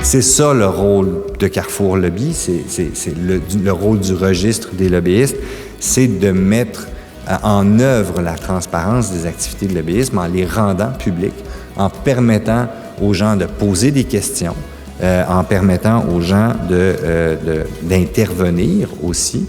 C'est ça le rôle de Carrefour Lobby, c'est le rôle du registre des lobbyistes, c'est de mettre en œuvre la transparence des activités de lobbyisme en les rendant publiques, en permettant aux gens de poser des questions, en permettant aux gens d'intervenir aussi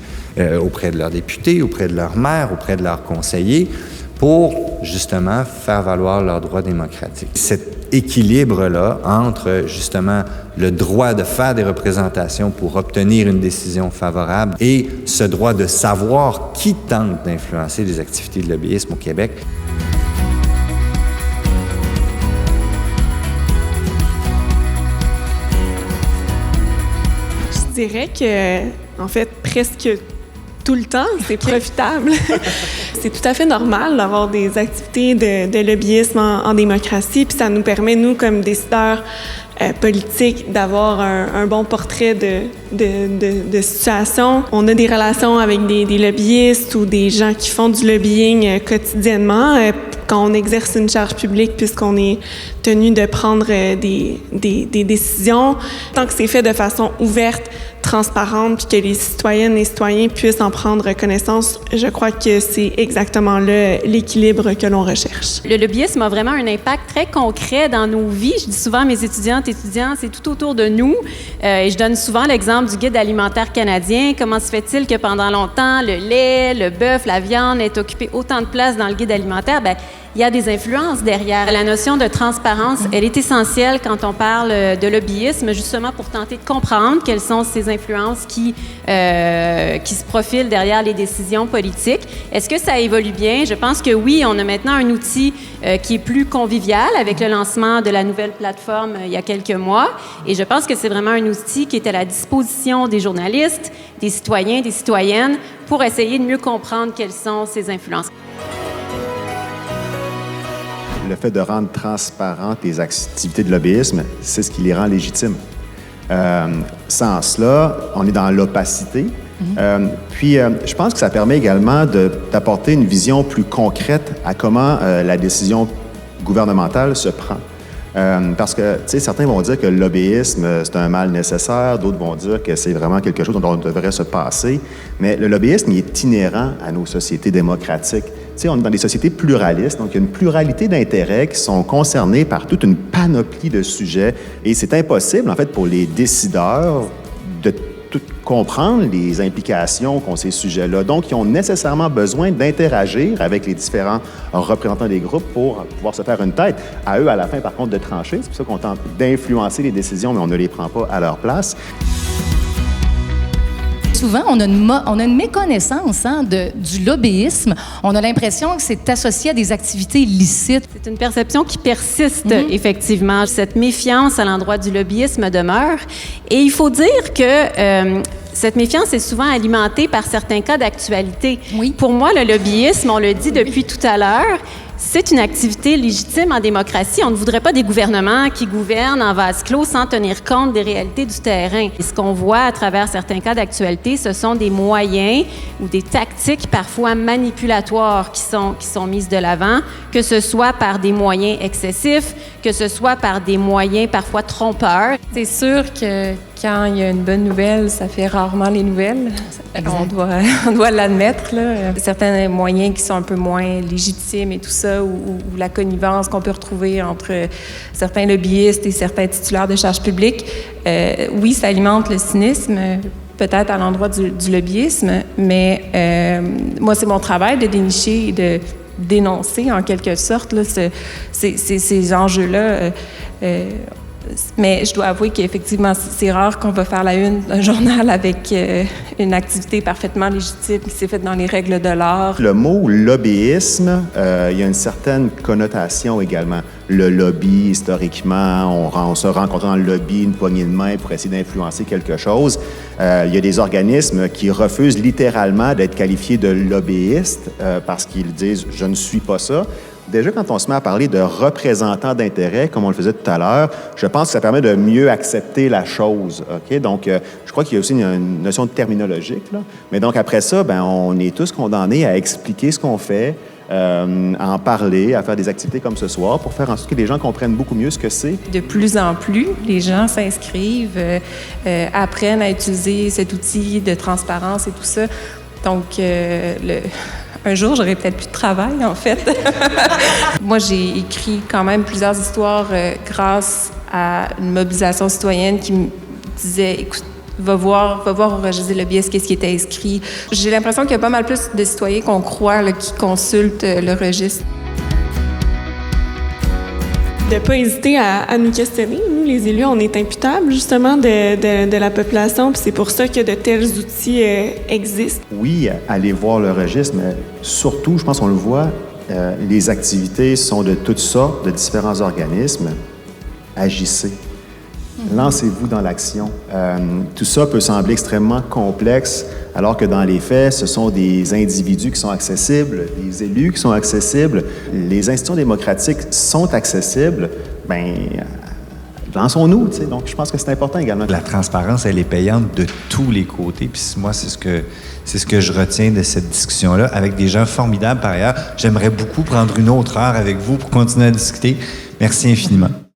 auprès de leurs députés, auprès de leurs maires, auprès de leurs conseillers, pour justement faire valoir leurs droits démocratiques. Cet équilibre-là entre justement le droit de faire des représentations pour obtenir une décision favorable et ce droit de savoir qui tente d'influencer les activités de lobbyisme au Québec. Je dirais que, en fait, presque tout le temps, c'est profitable. C'est tout à fait normal d'avoir des activités de lobbyisme en démocratie, puis ça nous permet, nous, comme décideurs politiques, d'avoir un bon portrait de situation. On a des relations avec des lobbyistes ou des gens qui font du lobbying quotidiennement quand on exerce une charge publique, puisqu'on est tenu de prendre des décisions. Tant que c'est fait de façon ouverte, transparente, puis que les citoyennes et citoyens puissent en prendre connaissance, je crois que c'est exactement là l'équilibre que l'on recherche. Le lobbyisme a vraiment un impact très concret dans nos vies. Je dis souvent à mes étudiants, c'est tout autour de nous. Et je donne souvent l'exemple du Guide alimentaire canadien. Comment se fait-il que pendant longtemps, le lait, le bœuf, la viande aient occupé autant de place dans le Guide alimentaire? Bien, il y a des influences derrière. La notion de transparence, elle est essentielle quand on parle de lobbyisme, justement pour tenter de comprendre quelles sont ces influences qui se profilent derrière les décisions politiques. Est-ce que ça évolue bien? Je pense que oui, on a maintenant un outil qui est plus convivial avec le lancement de la nouvelle plateforme il y a quelques mois. Et je pense que c'est vraiment un outil qui est à la disposition des journalistes, des citoyens, des citoyennes pour essayer de mieux comprendre quelles sont ces influences. Le fait de rendre transparentes les activités de lobbyisme, c'est ce qui les rend légitimes. Sans cela, on est dans l'opacité. Puis, je pense que ça permet également d'apporter une vision plus concrète à comment la décision gouvernementale se prend. Parce que, tu sais, certains vont dire que le lobbyisme, c'est un mal nécessaire, d'autres vont dire que c'est vraiment quelque chose dont on devrait se passer. Mais le lobbyisme, il est inhérent à nos sociétés démocratiques. Tu sais, on est dans des sociétés pluralistes, donc il y a une pluralité d'intérêts qui sont concernés par toute une panoplie de sujets. Et c'est impossible, en fait, pour les décideurs de tout comprendre les implications qu'ont ces sujets-là. Donc, ils ont nécessairement besoin d'interagir avec les différents représentants des groupes pour pouvoir se faire une tête. À eux, à la fin, par contre, de trancher. C'est pour ça qu'on tente d'influencer les décisions, mais on ne les prend pas à leur place. Souvent, on a une méconnaissance du lobbyisme. On a l'impression que c'est associé à des activités illicites. C'est une perception qui persiste, effectivement. Cette méfiance à l'endroit du lobbyisme demeure. Et il faut dire que cette méfiance est souvent alimentée par certains cas d'actualité. Oui. Pour moi, le lobbyisme, on le dit depuis tout à l'heure, c'est une activité légitime en démocratie. On ne voudrait pas des gouvernements qui gouvernent en vase clos sans tenir compte des réalités du terrain. Et ce qu'on voit à travers certains cas d'actualité, ce sont des moyens ou des tactiques parfois manipulatoires qui sont mises de l'avant, que ce soit par des moyens excessifs, que ce soit par des moyens parfois trompeurs. C'est sûr que quand il y a une bonne nouvelle, ça fait rarement les nouvelles. On doit l'admettre, là. Certains moyens qui sont un peu moins légitimes et tout ça, ou la connivence qu'on peut retrouver entre certains lobbyistes et certains titulaires de charges publiques, oui, ça alimente le cynisme, peut-être à l'endroit du lobbyisme, mais moi, c'est mon travail de dénicher et de dénoncer, en quelque sorte, là, ces enjeux-là. Mais je dois avouer qu'effectivement, c'est rare qu'on va faire la une d'un journal avec une activité parfaitement légitime qui s'est faite dans les règles de l'art. Le mot lobbyisme, il y a une certaine connotation également. Le lobby, historiquement, on se rencontre dans le lobby, une poignée de main pour essayer d'influencer quelque chose. Il y a des organismes qui refusent littéralement d'être qualifiés de lobbyistes parce qu'ils disent « je ne suis pas ça ». Déjà, quand on se met à parler de représentants d'intérêt, comme on le faisait tout à l'heure, je pense que ça permet de mieux accepter la chose. Okay? Donc, je crois qu'il y a aussi une notion de terminologique, là. Mais donc, après ça, on est tous condamnés à expliquer ce qu'on fait, à en parler, à faire des activités comme ce soir pour faire en sorte que les gens comprennent beaucoup mieux ce que c'est. De plus en plus, les gens s'inscrivent, apprennent à utiliser cet outil de transparence et tout ça. Donc, un jour, j'aurai peut-être plus de travail, en fait. Moi, j'ai écrit quand même plusieurs histoires grâce à une mobilisation citoyenne qui me disait, écoute, va voir au registre des lobbyistes qu'est-ce qui était inscrit. J'ai l'impression qu'il y a pas mal plus de citoyens qu'on croit là, qui consultent le registre. De ne pas hésiter à nous questionner. Nous, les élus, on est imputables justement de la population, puis c'est pour ça que de tels outils existent. Oui, aller voir le registre, mais surtout, je pense qu'on le voit, les activités sont de toutes sortes, de différents organismes. Agissez. Lancez-vous dans l'action. Tout ça peut sembler extrêmement complexe, alors que dans les faits, ce sont des individus qui sont accessibles, des élus qui sont accessibles. Les institutions démocratiques sont accessibles. Bien, lançons-nous, tu sais. Donc, je pense que c'est important également. La transparence, elle est payante de tous les côtés. Puis moi, c'est ce que je retiens de cette discussion-là, avec des gens formidables par ailleurs. J'aimerais beaucoup prendre une autre heure avec vous pour continuer à discuter. Merci infiniment.